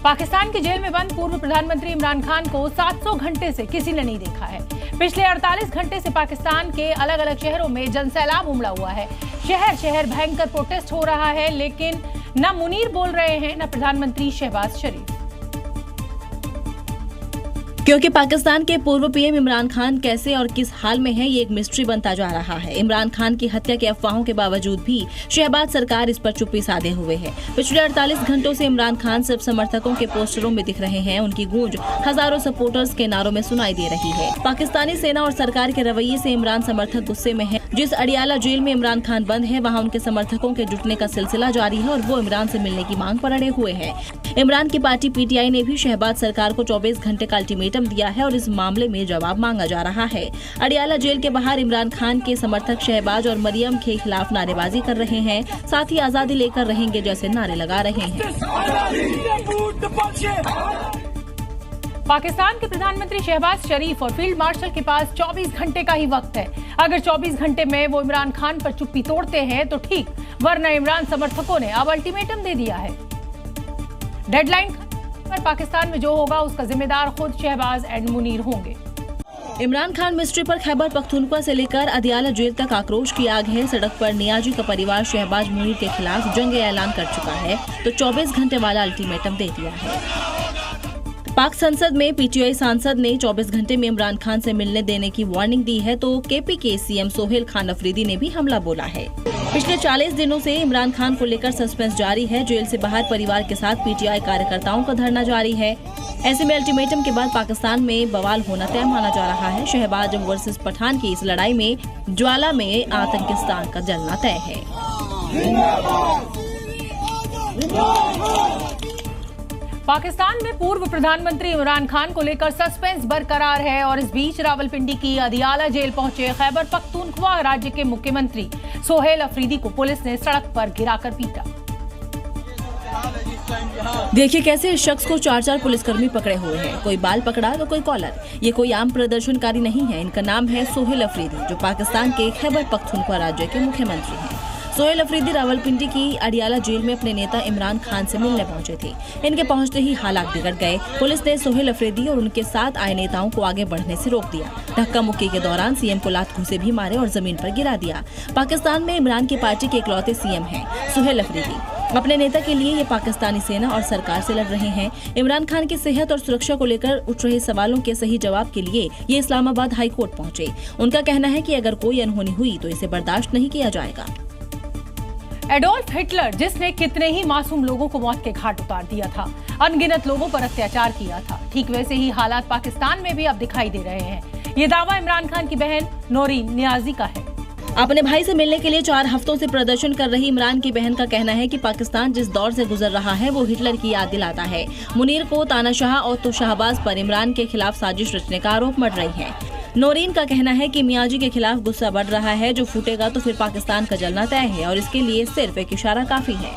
पाकिस्तान की जेल में बंद पूर्व प्रधानमंत्री इमरान खान को 700 घंटे से किसी ने नहीं देखा है। पिछले 48 घंटे से पाकिस्तान के अलग अलग शहरों में जनसैलाब उमड़ा हुआ है। शहर शहर भयंकर प्रोटेस्ट हो रहा है, लेकिन न मुनीर बोल रहे हैं न प्रधानमंत्री शहबाज शरीफ। क्योंकि पाकिस्तान के पूर्व पीएम इमरान खान कैसे और किस हाल में है, ये एक मिस्ट्री बनता जा रहा है। इमरान खान की हत्या के अफवाहों के बावजूद भी शहबाज सरकार इस पर चुप्पी साधे हुए है। पिछले 48 घंटों से इमरान खान सिर्फ समर्थकों के पोस्टरों में दिख रहे हैं। उनकी गूंज हजारों सपोर्टर्स के नारों में सुनाई दे रही है। पाकिस्तानी सेना और सरकार के रवैये से इमरान समर्थक गुस्से में है। जिस अडियाला जेल में इमरान खान बंद है, वहाँ उनके समर्थकों के जुटने का सिलसिला जारी है और वो इमरान से मिलने की मांग पर अड़े हुए हैं। इमरान की पार्टी पीटीआई ने भी शहबाज सरकार को 24 घंटे का अल्टीमेटम दिया है और इस मामले में जवाब मांगा जा रहा है। अडियाला जेल के बाहर इमरान खान के समर्थक शहबाज और मरियम के खिलाफ नारेबाजी कर रहे हैं, साथ ही आजादी लेकर रहेंगे जैसे नारे लगा रहे हैं। पाकिस्तान के प्रधानमंत्री शहबाज शरीफ और फील्ड मार्शल के पास 24 घंटे का ही वक्त है। अगर 24 घंटे में वो इमरान खान पर चुप्पी तोड़ते हैं तो ठीक, वरना इमरान समर्थकों ने अब अल्टीमेटम दे दिया है। डेडलाइन पर पाकिस्तान में जो होगा उसका जिम्मेदार खुद शहबाज एंड मुनीर होंगे। इमरान खान मिस्ट्री पर खैबर पख्तूनख्वा से लेकर अदियाला जेल तक आक्रोश की आग है। सड़क पर नियाजी का परिवार शहबाज मुनीर के खिलाफ जंग ऐलान कर चुका है, तो 24 घंटे वाला अल्टीमेटम दे दिया है। पाक संसद में पीटीआई सांसद ने 24 घंटे में इमरान खान से मिलने देने की वार्निंग दी है, तो केपी के सीएम सोहेल खान अफरीदी ने भी हमला बोला है। पिछले 40 दिनों से इमरान खान को लेकर सस्पेंस जारी है। जेल से बाहर परिवार के साथ पीटीआई कार्यकर्ताओं का धरना जारी है। ऐसे में अल्टीमेटम के बाद पाकिस्तान में बवाल होना तय माना जा रहा है। शहबाज वर्सेस पठान की इस लड़ाई में ज्वाला में आतंकिस्तान का जलना तय है। पाकिस्तान में पूर्व प्रधानमंत्री इमरान खान को लेकर सस्पेंस बरकरार है और इस बीच रावलपिंडी की अदियाला जेल पहुंचे खैबर पख्तूनख्वा राज्य के मुख्यमंत्री सोहेल अफरीदी को पुलिस ने सड़क पर गिराकर पीटा। देखिए कैसे इस शख्स को 4 पुलिसकर्मी पकड़े हुए हैं। कोई बाल पकड़ा तो कोई कॉलर। ये कोई आम प्रदर्शनकारी नहीं है। इनका नाम है सोहेल अफरीदी, जो पाकिस्तान के खैबर पख्तूनख्वा राज्य के मुख्यमंत्री हैं। सोहेल अफरीदी रावलपिंडी की अडियाला जेल में अपने नेता इमरान खान से मिलने पहुंचे थे। इनके पहुंचते ही हालात बिगड़ गए। पुलिस ने सोहेल अफरीदी और उनके साथ आए नेताओं को आगे बढ़ने से रोक दिया। धक्का मुक्की के दौरान सीएम को लात घूंसे भी मारे और जमीन पर गिरा दिया। पाकिस्तान में इमरान की पार्टी के इकलौते सीएम हैं सोहेल अफरीदी। अपने नेता के लिए ये पाकिस्तानी सेना और सरकार से लड़ रहे हैं। इमरान खान की सेहत और सुरक्षा को लेकर उठ रहे सवालों के सही जवाब के लिए ये इस्लामाबाद हाई कोर्ट पहुंचे। उनका कहना है कि अगर कोई अनहोनी हुई तो इसे बर्दाश्त नहीं किया जाएगा। एडोल्फ हिटलर, जिसने कितने ही मासूम लोगों को मौत के घाट उतार दिया था, अनगिनत लोगों पर अत्याचार किया था, ठीक वैसे ही हालात पाकिस्तान में भी अब दिखाई दे रहे हैं। ये दावा इमरान खान की बहन नौरीन नियाजी का है। अपने भाई से मिलने के लिए 4 हफ्तों से प्रदर्शन कर रही इमरान की बहन का कहना है कि पाकिस्तान जिस दौर से गुजर रहा है वो हिटलर की याद दिलाता है। मुनीर को तानाशाह और तो शहबाज पर इमरान के खिलाफ साजिश रचने का आरोप मढ़ रही है। नौरीन का कहना है कि मियाजी के खिलाफ गुस्सा बढ़ रहा है। जो फूटेगा तो फिर पाकिस्तान का जलना तय है और इसके लिए सिर्फ एक इशारा काफी है।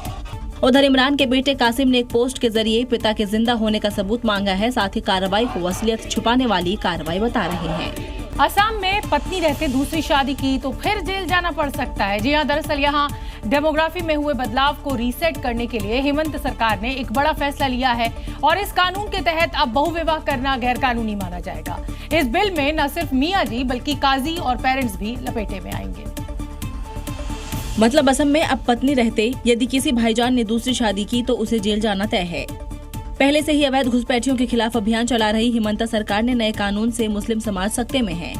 उधर इमरान के बेटे कासिम ने एक पोस्ट के जरिए पिता के जिंदा होने का सबूत मांगा है। साथ ही कार्रवाई को असलियत छुपाने वाली कार्रवाई बता रहे हैं। असम में पत्नी रहते दूसरी शादी की तो फिर जेल जाना पड़ सकता है। जी हां, दरअसल यहाँ डेमोग्राफी में हुए बदलाव को रीसेट करने के लिए हेमंत सरकार ने एक बड़ा फैसला लिया है और इस कानून के तहत अब बहुविवाह करना गैर कानूनी माना जाएगा। इस बिल में न सिर्फ मियां जी बल्कि काजी और पेरेंट्स भी लपेटे में आएंगे। मतलब असम में अब पत्नी रहते यदि किसी भाईजान ने दूसरी शादी की तो उसे जेल जाना तय है। पहले से ही अवैध घुसपैठियों के खिलाफ अभियान चला रही हिमंता सरकार ने नए कानून से मुस्लिम समाज सकते में है।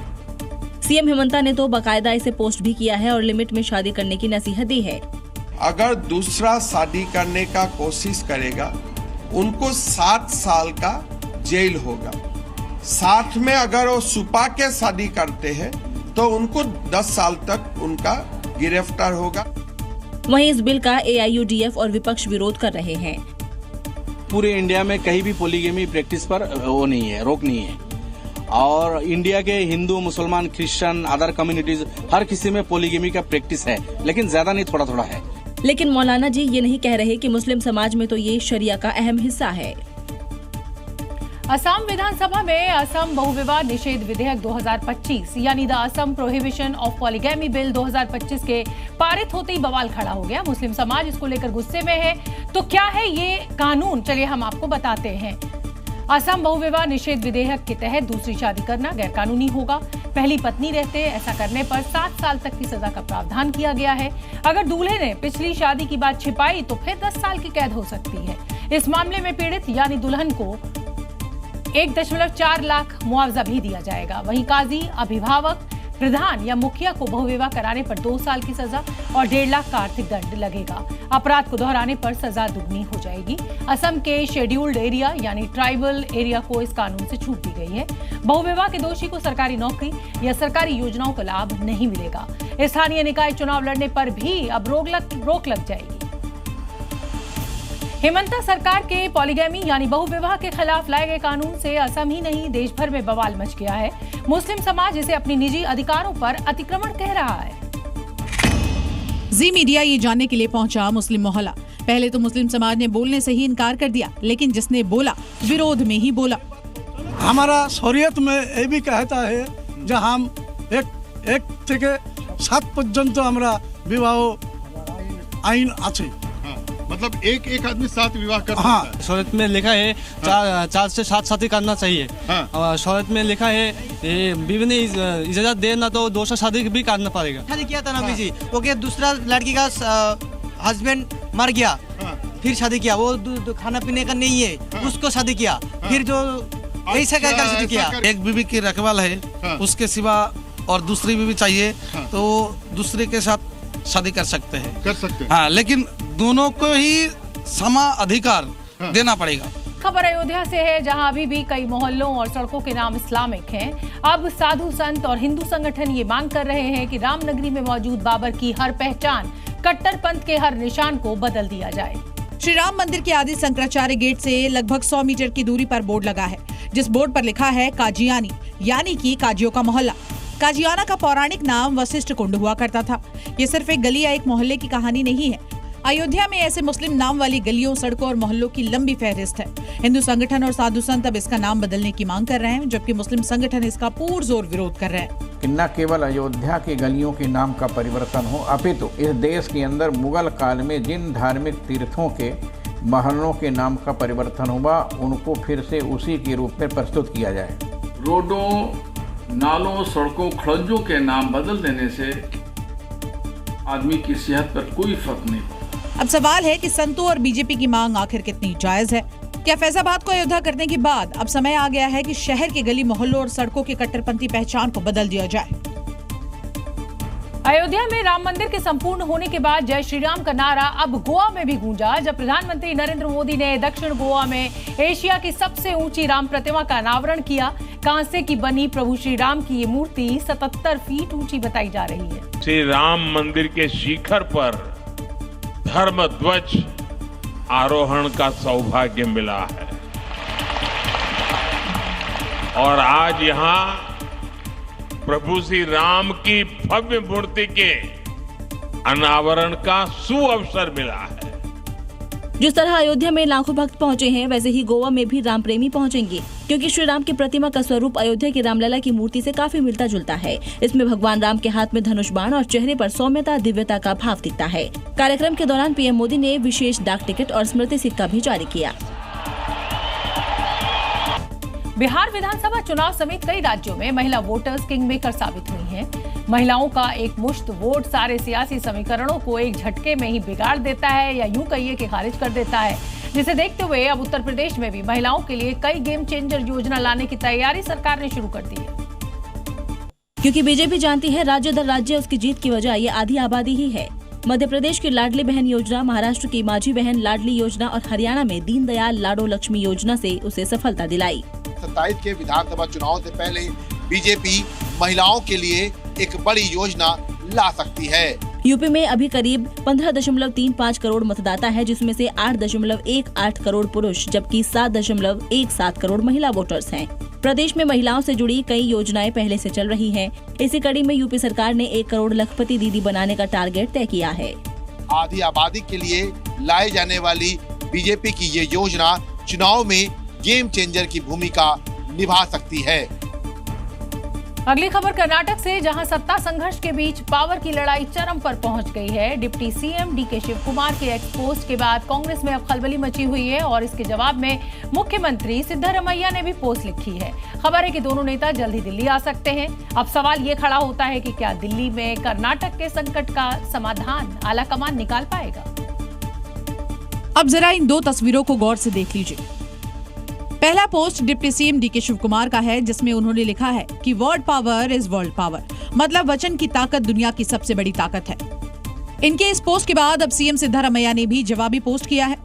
सीएम हिमंता ने तो बाकायदा इसे पोस्ट भी किया है और लिमिट में शादी करने की नसीहत दी है। अगर दूसरा शादी करने का कोशिश करेगा उनको 7 साल का जेल होगा। साथ में अगर वो छुपा के शादी करते हैं तो उनको 10 साल तक उनका गिरफ्तार होगा। वहीं इस बिल का AIUDF और विपक्ष विरोध कर रहे हैं। पूरे इंडिया में कहीं भी पोलीगेमी प्रैक्टिस पर वो नहीं है, रोक नहीं है और इंडिया के हिंदू, मुसलमान, क्रिश्चियन, अदर कम्युनिटीज हर किसी में पोलीगेमी का प्रैक्टिस है, लेकिन ज्यादा नहीं, थोड़ा थोड़ा है। लेकिन मौलाना जी ये नहीं कह रहे कि मुस्लिम समाज में तो ये शरिया का अहम हिस्सा है। असम विधानसभा में असम बहुविवाह निषेध विधेयक 2025 यानी the Assam prohibition of polygamy bill 2025 के पारित होते ही बवाल खड़ा हो गया। मुस्लिम समाज इसको लेकर गुस्से में है तो क्या है ये कानून, चलिए हम आपको बताते हैं। असम बहुविवाह निषेध विधेयक के तहत दूसरी शादी करना गैरकानूनी होगा। पहली पत्नी रहते ऐसा करने पर 7 साल तक की सजा का प्रावधान किया गया है। अगर दूल्हे ने पिछली शादी की बात छिपाई तो फिर 10 साल की कैद हो सकती है। इस मामले में पीड़ित यानी दुल्हन को 1.4 लाख मुआवजा भी दिया जाएगा। वहीं काजी, अभिभावक, प्रधान या मुखिया को बहुविवाह कराने पर 2 साल की सजा और 1.5 लाख का आर्थिक दंड लगेगा। अपराध को दोहराने पर सजा दुगनी हो जाएगी। असम के शेड्यूल्ड एरिया यानी ट्राइबल एरिया को इस कानून से छूट दी गई है। बहुविवाह के दोषी को सरकारी नौकरी या सरकारी योजनाओं का लाभ नहीं मिलेगा। स्थानीय निकाय चुनाव लड़ने पर भी अब रोक लग जाएगी। हेमंता सरकार के पॉलीगैमी यानी बहुविवाह के खिलाफ लाए गए कानून से असम ही नहीं देश भर में बवाल मच गया है। मुस्लिम समाज इसे अपनी निजी अधिकारों पर अतिक्रमण कह रहा है। जी मीडिया ये जानने के लिए पहुंचा मुस्लिम मोहल्ला। पहले तो मुस्लिम समाज ने बोलने से ही इनकार कर दिया, लेकिन जिसने बोला विरोध में ही बोला। हमारा शरीयत में ये भी कहता है जो हम एक থেকে 7 পর্যন্ত আমরা বিবাহ আইন আছে। मतलब एक आदमी 7 विवाह कर सकता है। शरीयत में लिखा है 4 से 7 शादी करना चाहिए। शरीयत में लिखा है विभिन्न इजाजत देना तो 2 शादी भी करना पड़ेगा। शादी किया था नबी जी, ओके, दूसरा लड़की का हस्बैंड मर गया, फिर शादी किया, वो खाना पीने का नहीं है, उसको शादी किया, फिर जो ऐसा कर शादी किया। एक बीवी की रखवाल है, उसके सिवा और दूसरी बीवी चाहिए तो दूसरे के साथ शादी कर सकते हैं। हाँ, लेकिन दोनों को ही समान अधिकार देना पड़ेगा। खबर अयोध्या से है, जहां अभी भी कई मोहल्लों और सड़कों के नाम इस्लामिक हैं। अब साधु संत और हिंदू संगठन ये मांग कर रहे हैं कि रामनगरी में मौजूद बाबर की हर पहचान, कट्टरपंथ के हर निशान को बदल दिया जाए। श्री राम मंदिर के आदि शंकराचार्य गेट से लगभग 100 मीटर की दूरी पर बोर्ड लगा है, जिस बोर्ड पर लिखा है काजियानी, यानी कि काजियों का मोहल्ला। काजियाना का पौराणिक नाम वशिष्ठ कुंड हुआ करता था। ये सिर्फ एक गली या एक मोहल्ले की कहानी नहीं है। अयोध्या में ऐसे मुस्लिम नाम वाली गलियों, सड़कों और मोहल्लों की लंबी फहरिस्त है। हिंदू संगठन और साधु संत अब इसका नाम बदलने की मांग कर रहे हैं, जबकि मुस्लिम संगठन इसका पुरजोर विरोध कर रहे हैं। कि न केवल अयोध्या की गलियों के नाम का परिवर्तन हो, अपितु इस देश के अंदर मुगल काल में जिन धार्मिक तीर्थों के महलों के नाम का परिवर्तन हुआ, उनको फिर से उसी के रूप में प्रस्तुत किया जाए। रोडों, नालों, सड़कों, खड़ंजों के नाम बदल देने से आदमी की सेहत पर कोई फर्क नहीं पड़ता। अब सवाल है कि संतों और बीजेपी की मांग आखिर कितनी जायज है। क्या फैजाबाद को अयोध्या करने के बाद अब समय आ गया है कि शहर के गली मोहल्लों और सड़कों की कट्टरपंथी पहचान को बदल दिया जाए? अयोध्या में राम मंदिर के संपूर्ण होने के बाद जय श्री राम का नारा अब गोवा में भी गूंजा, जब प्रधानमंत्री नरेंद्र मोदी ने दक्षिण गोवा में एशिया की सबसे ऊंची राम प्रतिमा का अनावरण किया। कांसे की बनी प्रभु श्री राम की ये मूर्ति 77 फीट ऊंची बताई जा रही है। श्री राम मंदिर के शिखर पर धर्म ध्वज आरोहण का सौभाग्य मिला है और आज यहाँ प्रभु श्री राम की भव्य मूर्ति के अनावरण का सुअवसर मिला है। जिस तरह अयोध्या में लाखों भक्त पहुंचे हैं, वैसे ही गोवा में भी राम प्रेमी पहुंचेंगे, क्योंकि श्री राम की प्रतिमा का स्वरूप अयोध्या की रामलला की मूर्ति से काफी मिलता जुलता है। इसमें भगवान राम के हाथ में धनुष बाण और चेहरे पर सौम्यता, दिव्यता का भाव दिखता है। कार्यक्रम के दौरान पीएम मोदी ने विशेष डाक टिकट और स्मृति सिक्का भी जारी किया। बिहार विधानसभा चुनाव समेत कई राज्यों में महिला वोटर्स किंग मेकर साबित हुई हैं। महिलाओं का एक मुश्त वोट सारे सियासी समीकरणों को एक झटके में ही बिगाड़ देता है, या यूं कहिए कि खारिज कर देता है, जिसे देखते हुए अब उत्तर प्रदेश में भी महिलाओं के लिए कई गेम चेंजर योजना लाने की तैयारी सरकार ने शुरू कर दी है। क्योंकि बीजेपी जानती है राज्य दर राज्य उसकी जीत की वजह ये आधी आबादी ही है। मध्य प्रदेश की लाडली बहन योजना, महाराष्ट्र की माझी बहन लाडली योजना और हरियाणा में दीनदयाल लाडो लक्ष्मी योजना से उसे सफलता दिलाई। 27 के विधानसभा चुनाव से पहले बीजेपी महिलाओं के लिए एक बड़ी योजना ला सकती है। यूपी में अभी करीब 15.35 करोड़ मतदाता है, जिसमें से 8.18 करोड़ पुरुष जबकि 7.17 करोड़ महिला वोटर्स हैं। प्रदेश में महिलाओं से जुड़ी कई योजनाएं पहले से चल रही हैं। इसी कड़ी में यूपी सरकार ने 1 करोड़ लखपति दीदी बनाने का टारगेट तय किया है। आधी आबादी के लिए लाई जाने वाली बीजेपी की ये योजना चुनाव में गेम चेंजर की भूमिका निभा सकती है। अगली खबर कर्नाटक से, जहां सत्ता संघर्ष के बीच पावर की लड़ाई चरम पर पहुंच गई है। डिप्टी सीएम डीके शिवकुमार के एक्स पोस्ट के बाद कांग्रेस में अब खलबली मची हुई है और इसके जवाब में मुख्यमंत्री सिद्धरमैया ने भी पोस्ट लिखी है। खबर है कि दोनों नेता जल्द ही दिल्ली आ सकते हैं। अब सवाल ये खड़ा होता है कि क्या दिल्ली में कर्नाटक के संकट का समाधान आलाकमान निकाल पाएगा? अब जरा इन दो तस्वीरों को गौर से देख लीजिए। पहला post deputy CM DK Shivakumar का है, जिसमें उन्होंने लिखा है कि word power is world power, मतलब वचन की ताकत दुनिया की सबसे बड़ी ताकत है। इनके इस पोस्ट के बाद अब सीएम सिद्धरमैया ने भी जवाबी पोस्ट किया है,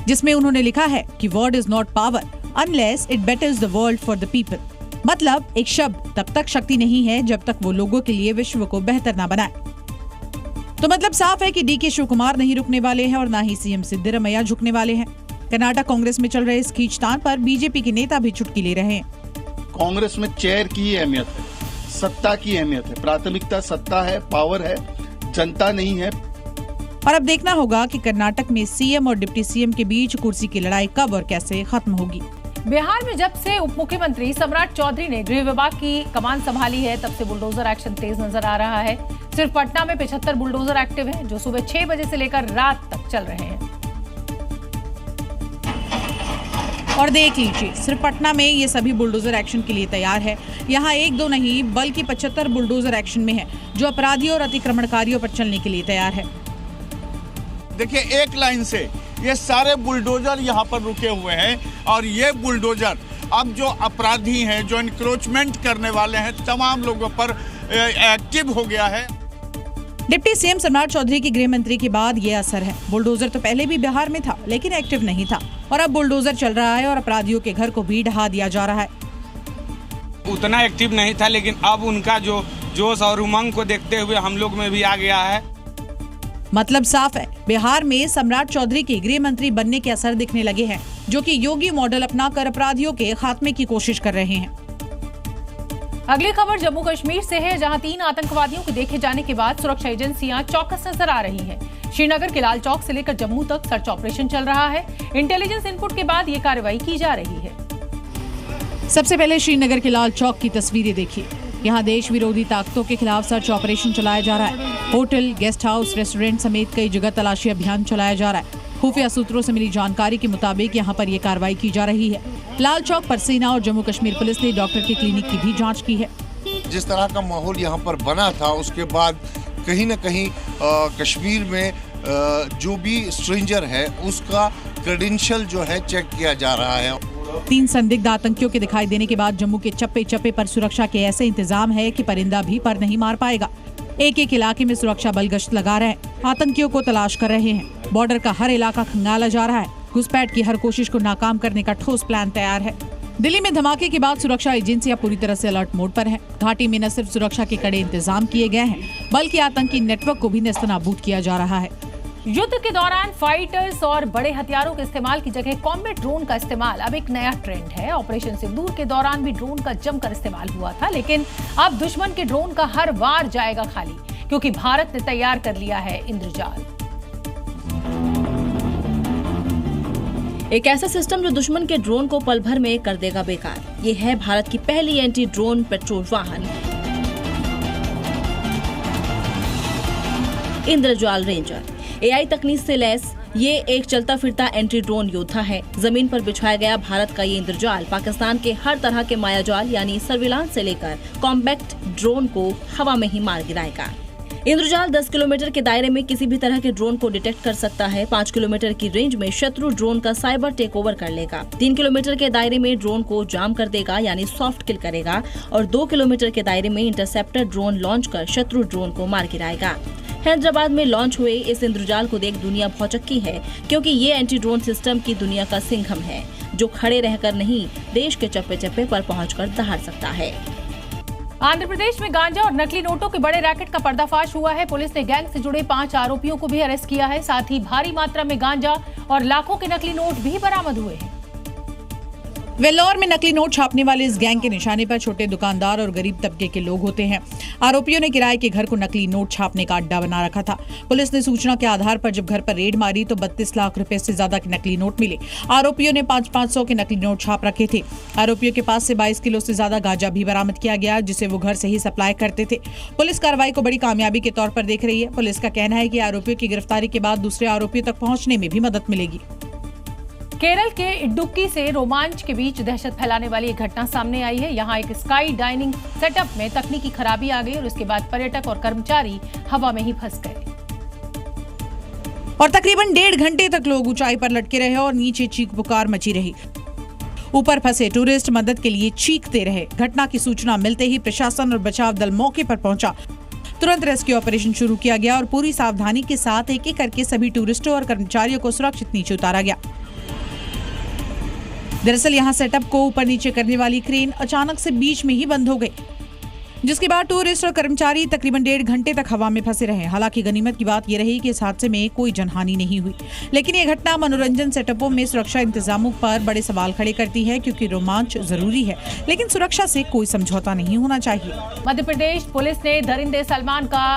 जिसमें उन्होंने लिखा है कि word is not power unless it बेटर्स the world for the people, मतलब एक शब्द तब तक शक्ति नहीं है जब तक वो लोगों के लिए विश्व को बेहतर ना बनाए। तो मतलब साफ है कि डीके शिवकुमार नहीं रुकने वाले हैं और ना ही सीएम सिद्धरमैया झुकने वाले हैं। कर्नाटक कांग्रेस में चल रहे इस खींचतान पर बीजेपी के नेता भी चुटकी ले रहे हैं। कांग्रेस में चेयर की अहमियत है, सत्ता की अहमियत है, प्राथमिकता सत्ता है, पावर है, जनता नहीं है। और अब देखना होगा कि कर्नाटक में सीएम और डिप्टी सीएम के बीच कुर्सी की लड़ाई कब और कैसे खत्म होगी। बिहार में जब से उप मुख्यमंत्री सम्राट चौधरी ने गृह विभाग की कमान संभाली है, तब से बुलडोजर एक्शन तेज नजर आ रहा है। सिर्फ पटना में 75 बुलडोजर एक्टिव हैं, जो सुबह 6 बजे से लेकर रात तक चल रहे हैं। और देख लीजिए, सिर्फ पटना में ये सभी बुलडोजर एक्शन के लिए तैयार है। यहाँ एक दो नहीं बल्कि 75 बुलडोजर एक्शन में है, जो अपराधियों और अतिक्रमणकारियों पर चलने के लिए तैयार है। देखिए, एक लाइन से ये सारे बुलडोजर यहाँ पर रुके हुए हैं और ये बुलडोजर अब जो अपराधी हैं, जो इंक्रोचमेंट करने वाले हैं, तमाम लोगों पर एक्टिव हो गया है। डिप्टी सीएम सम्राट चौधरी की गृह मंत्री के बाद ये असर है। बुलडोजर तो पहले भी बिहार में था, लेकिन एक्टिव नहीं था, और अब बुलडोजर चल रहा है और अपराधियों के घर को भी ढहा दिया जा रहा है। उतना एक्टिव नहीं था, लेकिन अब उनका जो जोश और उमंग को देखते हुए हम लोग में भी आ गया है। मतलब साफ है, बिहार में सम्राट चौधरी के गृह मंत्री बनने के असर दिखने लगे हैं, जो कि योगी मॉडल अपनाकर अपराधियों के खात्मे की कोशिश कर रहे हैं। अगली खबर जम्मू कश्मीर से है, जहां 3 आतंकवादियों के देखे जाने के बाद सुरक्षा एजेंसियां चौकस नजर आ रही हैं। श्रीनगर के लाल चौक से लेकर जम्मू तक सर्च ऑपरेशन चल रहा है। इंटेलिजेंस इनपुट के बाद ये कार्रवाई की जा रही है। सबसे पहले श्रीनगर के लाल चौक की तस्वीरें देखिए। यहाँ देश विरोधी ताकतों के खिलाफ सर्च ऑपरेशन चलाया जा रहा है। होटल, गेस्ट हाउस, रेस्टोरेंट समेत कई जगह तलाशी अभियान चलाया जा रहा है। खुफिया सूत्रों से मिली जानकारी के मुताबिक यहाँ पर ये कार्रवाई की जा रही है। लाल चौक पर सेना और जम्मू कश्मीर पुलिस ने डॉक्टर के क्लिनिक की भी जांच की है। जिस तरह का माहौल यहाँ पर बना था, उसके बाद कहीं न कहीं कश्मीर में जो भी स्ट्रेंजर है उसका क्रेडेंशियल जो है चेक किया जा रहा है। 3 संदिग्ध आतंकियों के दिखाई देने के बाद जम्मू के चप्पे चप्पे पर सुरक्षा के ऐसे इंतजाम है कि परिंदा भी पर नहीं मार पाएगा। एक एक इलाके में सुरक्षा बल गश्त लगा रहे हैं, आतंकियों को तलाश कर रहे हैं। बॉर्डर का हर इलाका खंगाला जा रहा है। घुसपैठ की हर कोशिश को नाकाम करने का ठोस प्लान तैयार है। दिल्ली में धमाके के बाद सुरक्षा एजेंसियां पूरी तरह से अलर्ट मोड पर हैं। घाटी में न सिर्फ सुरक्षा के कड़े इंतजाम किए गए हैं, बल्कि आतंकी नेटवर्क को भी नेस्तनाबूद किया जा रहा है। युद्ध के दौरान फाइटर्स और बड़े हथियारों के इस्तेमाल की जगह कॉम्बैट ड्रोन का इस्तेमाल अब एक नया ट्रेंड है। ऑपरेशन सिंदूर के दौरान भी ड्रोन का जमकर इस्तेमाल हुआ था, लेकिन अब दुश्मन के ड्रोन का हर वार जाएगा खाली, क्योंकि भारत ने तैयार कर लिया है इंद्रजाल। एक ऐसा सिस्टम जो दुश्मन के ड्रोन को पल भर में कर देगा बेकार। ये है भारत की पहली एंटी ड्रोन पेट्रोल वाहन इंद्रजाल रेंजर। एआई तकनीक से लैस ये एक चलता फिरता एंटी ड्रोन योद्धा है। जमीन पर बिछाया गया भारत का ये इंद्रजाल पाकिस्तान के हर तरह के मायाजाल यानी सर्विलांस से लेकर कॉम्पैक्ट ड्रोन को हवा में ही मार गिराएगा। इंद्रजाल 10 किलोमीटर के दायरे में किसी भी तरह के ड्रोन को डिटेक्ट कर सकता है। 5 किलोमीटर की रेंज में शत्रु ड्रोन का साइबर टेक ओवर कर लेगा। 3 किलोमीटर के दायरे में ड्रोन को जाम कर देगा यानी सॉफ्ट किल करेगा, और 2 किलोमीटर के दायरे में इंटरसेप्टर ड्रोन लॉन्च कर शत्रु ड्रोन को मार गिराएगा। हैदराबाद में लॉन्च हुए इस इंद्रजाल को देख दुनिया भौचक्की है, क्योंकि ये एंटी ड्रोन सिस्टम की दुनिया का सिंघम है, जो खड़े रहकर नहीं देश के चप्पे चप्पे पर पहुंचकर दहाड़ सकता है। आंध्र प्रदेश में गांजा और नकली नोटों के बड़े रैकेट का पर्दाफाश हुआ है। पुलिस ने गैंग से जुड़े 5 आरोपियों को भी अरेस्ट किया है। साथ ही भारी मात्रा में गांजा और लाखों के नकली नोट भी बरामद हुए हैं। वेल्लोर में नकली नोट छापने वाले इस गैंग के निशाने पर छोटे दुकानदार और गरीब तबके के लोग होते हैं। आरोपियों ने किराए के घर को नकली नोट छापने का अड्डा बना रखा था। पुलिस ने सूचना के आधार पर जब घर पर रेड मारी तो 32 लाख रुपए से ज्यादा के नकली नोट मिले। आरोपियों ने 500 के नकली नोट छाप रखे थे। आरोपियों के पास से 22 किलो से ज्यादा गांजा भी बरामद किया गया, जिसे वो घर से ही सप्लाई करते थे। पुलिस कार्रवाई को बड़ी कामयाबी के तौर पर देख रही है। पुलिस का कहना है कि आरोपियों की गिरफ्तारी के बाद दूसरे आरोपियों तक पहुंचने में भी मदद मिलेगी। केरल के इडुक्की से रोमांच के बीच दहशत फैलाने वाली एक घटना सामने आई है। यहाँ एक स्काई डाइनिंग सेटअप में तकनीकी खराबी आ गई और उसके बाद पर्यटक और कर्मचारी हवा में ही फंस गए और तकरीबन 1.5 घंटे तक लोग ऊंचाई पर लटके रहे और नीचे चीख पुकार मची रही। ऊपर फंसे टूरिस्ट मदद के लिए चीखते रहे। घटना की सूचना मिलते ही प्रशासन और बचाव दल मौके पर पहुंचा। तुरंत रेस्क्यू ऑपरेशन शुरू किया गया और पूरी सावधानी के साथ एक एक करके सभी टूरिस्टों और कर्मचारियों को सुरक्षित नीचे उतारा गया। दरअसल यहां सेटअप को ऊपर नीचे करने वाली क्रेन अचानक से बीच में ही बंद हो गई, जिसके बाद टूरिस्ट और कर्मचारी तकरीबन 1.5 घंटे तक हवा में फंसे रहे। हालांकि गनीमत की बात यह रही कि इस हादसे में कोई जनहानि नहीं हुई, लेकिन यह घटना मनोरंजन सेटअपों में सुरक्षा इंतजामों पर बड़े सवाल खड़े करती है, क्योंकि रोमांच जरूरी है लेकिन सुरक्षा से कोई समझौता नहीं होना चाहिए। मध्य प्रदेश पुलिस ने दरिंदे सलमान का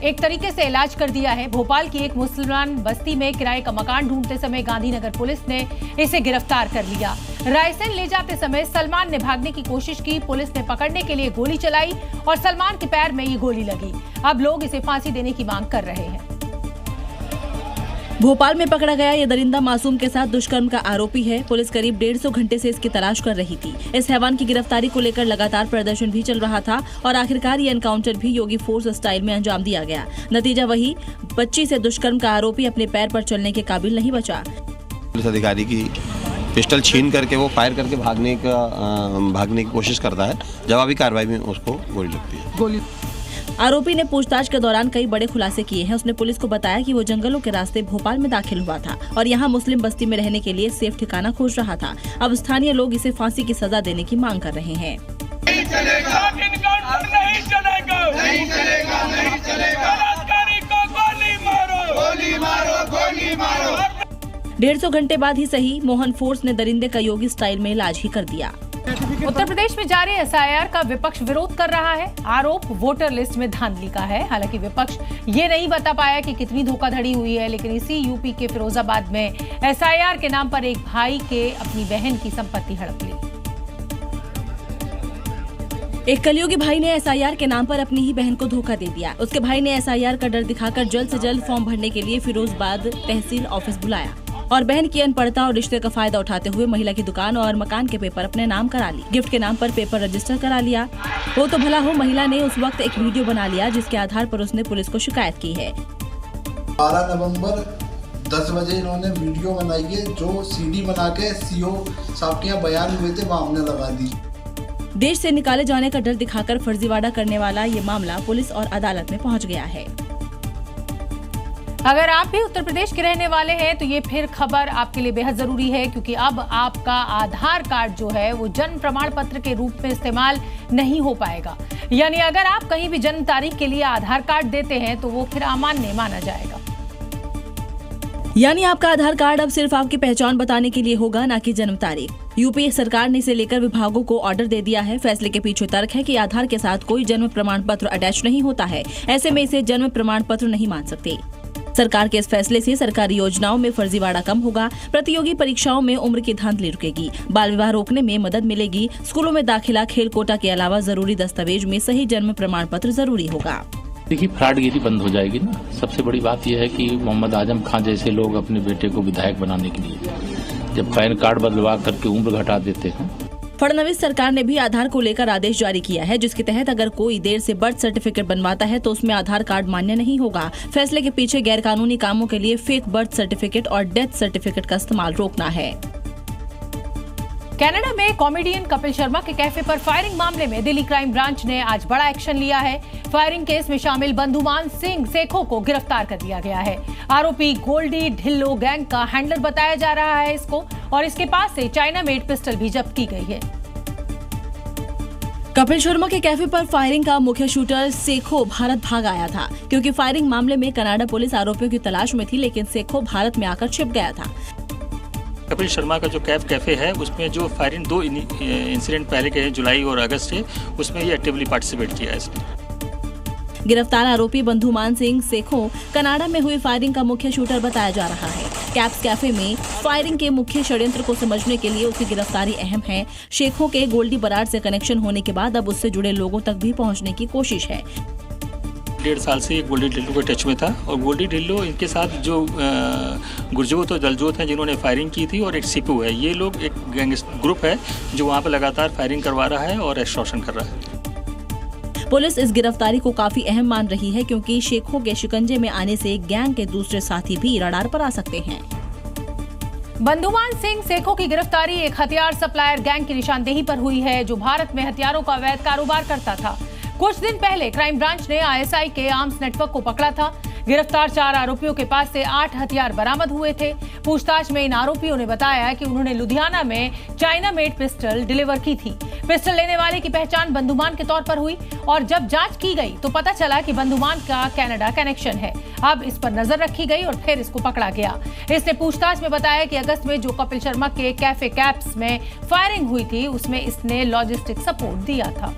एक तरीके से इलाज कर दिया है। भोपाल की एक मुसलमान बस्ती में किराए का मकान ढूंढते समय गांधीनगर पुलिस ने इसे गिरफ्तार कर लिया। रायसेन ले जाते समय सलमान ने भागने की कोशिश की। पुलिस ने पकड़ने के लिए गोली चलाई और सलमान के पैर में ये गोली लगी। अब लोग इसे फांसी देने की मांग कर रहे हैं। भोपाल में पकड़ा गया ये दरिंदा मासूम के साथ दुष्कर्म का आरोपी है। पुलिस करीब 150 घंटे से इसकी तलाश कर रही थी। इस हैवान की गिरफ्तारी को लेकर लगातार प्रदर्शन भी चल रहा था और आखिरकार ये एनकाउंटर भी योगी फोर्स स्टाइल में अंजाम दिया गया। नतीजा वही, बच्ची से दुष्कर्म का आरोपी अपने पैर पर चलने के काबिल नहीं बचा। पुलिस अधिकारी की पिस्टल छीन करके वो फायर करके भागने की कोशिश करता है। जवाबी कार्रवाई में उसको गोली लगती है। आरोपी ने पूछताछ के दौरान कई बड़े खुलासे किए हैं। उसने पुलिस को बताया कि वो जंगलों के रास्ते भोपाल में दाखिल हुआ था और यहाँ मुस्लिम बस्ती में रहने के लिए सेफ ठिकाना खोज रहा था। अब स्थानीय लोग इसे फांसी की सजा देने की मांग कर रहे हैं। नहीं चलेगा, नहीं चलेगा, नहीं चलेगा, नहीं चलेगा। बलात्कारी को गोली मारो, गोली मारो, गोली मारो। 150 घंटे बाद ही सही, मोहन फोर्स ने दरिंदे का योगी स्टाइल में इलाज ही कर दिया। उत्तर प्रदेश में जारी एसआईआर का विपक्ष विरोध कर रहा है। आरोप वोटर लिस्ट में धांधली का है। हालांकि विपक्ष ये नहीं बता पाया कि कितनी धोखाधड़ी हुई है, लेकिन इसी यूपी के फिरोजाबाद में एसआईआर के नाम पर एक भाई के अपनी बहन की संपत्ति हड़प ली। एक कलयुगी भाई ने एसआईआर के नाम पर अपनी ही बहन को धोखा दे दिया। उसके भाई ने एसआईआर का डर दिखाकर जल्द से जल्द फॉर्म भरने के लिए फिरोजाबाद तहसील ऑफिस बुलाया और बहन की अनपढ़ता और रिश्ते का फायदा उठाते हुए महिला की दुकान और मकान के पेपर अपने नाम करा ली। गिफ्ट के नाम पर पेपर रजिस्टर करा लिया। वो तो भला हो, महिला ने उस वक्त एक वीडियो बना लिया जिसके आधार पर उसने पुलिस को शिकायत की है। 12 नवंबर 10 बजे इन्होंने वीडियो बनाई है, जो सीडी बना के सीओ साहब के यहाँ बयान हुए थे वहाँ हमने लगा दी। देश से निकाले जाने का डर दिखाकर फर्जीवाड़ा करने वाला ये मामला पुलिस और अदालत में पहुँच गया है। अगर आप भी उत्तर प्रदेश के रहने वाले हैं तो ये फिर खबर आपके लिए बेहद जरूरी है, क्योंकि अब आपका आधार कार्ड जो है वो जन्म प्रमाण पत्र के रूप में इस्तेमाल नहीं हो पाएगा। यानी अगर आप कहीं भी जन्म तारीख के लिए आधार कार्ड देते हैं तो वो फिर अमान्य माना जाएगा। यानी आपका आधार कार्ड अब सिर्फ आपकी पहचान बताने के लिए होगा, ना कि जन्म तारीख। यूपी सरकार ने इसे लेकर विभागों को ऑर्डर दे दिया है। फैसले के पीछे तर्क है कि आधार के साथ कोई जन्म प्रमाण पत्र अटैच नहीं होता है, ऐसे में इसे जन्म प्रमाण पत्र नहीं मान सकते। सरकार के इस फैसले से सरकारी योजनाओं में फर्जीवाड़ा कम होगा, प्रतियोगी परीक्षाओं में उम्र की धांधली रुकेगी, बाल विवाह रोकने में मदद मिलेगी, स्कूलों में दाखिला खेल कोटा के अलावा जरूरी दस्तावेज में सही जन्म प्रमाण पत्र जरूरी होगा। देखिए, फ्रॉडगिरी बंद हो जाएगी ना। सबसे बड़ी बात यह है कि मोहम्मद आजम खान जैसे लोग अपने बेटे को विधायक बनाने के लिए जब पैन कार्ड बदलवा करके उम्र घटा देते हैं। फडणवीस सरकार ने भी आधार को लेकर आदेश जारी किया है, जिसके तहत अगर कोई देर से बर्थ सर्टिफिकेट बनवाता है तो उसमें आधार कार्ड मान्य नहीं होगा। फैसले के पीछे गैरकानूनी कामों के लिए फेक बर्थ सर्टिफिकेट और डेथ सर्टिफिकेट का इस्तेमाल रोकना है। कनाडा में कॉमेडियन कपिल शर्मा के कैफे पर फायरिंग मामले में दिल्ली क्राइम ब्रांच ने आज बड़ा एक्शन लिया है। फायरिंग केस में शामिल बंधुमान सिंह सेखो को गिरफ्तार कर लिया गया है। आरोपी गोल्डी ढिल्लो गैंग का हैंडलर बताया जा रहा है इसको, और इसके पास से चाइना मेड पिस्टल भी जब्त की गई है। कपिल शर्मा के कैफे पर फायरिंग का मुख्य शूटर सेखो भारत भाग आया था, क्योंकि फायरिंग मामले में कनाडा पुलिस आरोपियों की तलाश में थी, लेकिन सेखो भारत में आकर छिप गया था। कपिल शर्मा का जो कैफ कैफे है उसमें जो फायरिंग 2 इंसिडेंट पहले के हैं, जुलाई और अगस्त से, उसमें ये एक्टिवली पार्टिसिपेट किया है इसने। गिरफ्तार आरोपी बंधुमान सिंह सेखों कनाडा में हुई फायरिंग का मुख्य शूटर बताया जा रहा है। कैप्स कैफे में फायरिंग के मुख्य षड्यंत्र को समझने के लिए उसकी गिरफ्तारी अहम है। शेखों के गोल्डी बराड से कनेक्शन होने के बाद अब उससे जुड़े लोगों तक भी पहुंचने की कोशिश है। 1.5 साल से गोल्डी ढिल्लो के टच में था और गोल्डी ढिल्लो इनके साथ जो गुरजोत और दलजोत हैं जिन्होंने फायरिंग की थी, और एक सीपू है, ये लोग एक गैंगस्टर ग्रुप है जो वहाँ पर लगातार फायरिंग करवा रहा है और एक्सटॉर्शन कर रहा है। पुलिस इस गिरफ्तारी को काफी अहम मान रही है क्योंकि शेखों के शिकंजे में आने से गैंग के दूसरे साथी भी रडार पर आ सकते हैं। बंधुमान सिंह सेखों की गिरफ्तारी एक हथियार सप्लायर गैंग की निशानदेही पर हुई है जो भारत में हथियारों का अवैध कारोबार करता था। कुछ दिन पहले क्राइम ब्रांच ने आईएसआई के आर्म्स नेटवर्क को पकड़ा था। गिरफ्तार 4 आरोपियों के पास से 8 हथियार बरामद हुए थे। पूछताछ में इन आरोपियों ने बताया कि उन्होंने लुधियाना में चाइना मेड पिस्टल डिलीवर की थी। पिस्टल लेने वाले की पहचान बंधुमान के तौर पर हुई और जब जांच की गई तो पता चला कि बंधुमान का कनाडा कनेक्शन है। अब इस पर नजर रखी गई और फिर इसको पकड़ा गया। इसने पूछताछ में बताया कि अगस्त में जो कपिल शर्मा के कैफे कैप्स में फायरिंग हुई थी उसमें इसने लॉजिस्टिक सपोर्ट दिया था।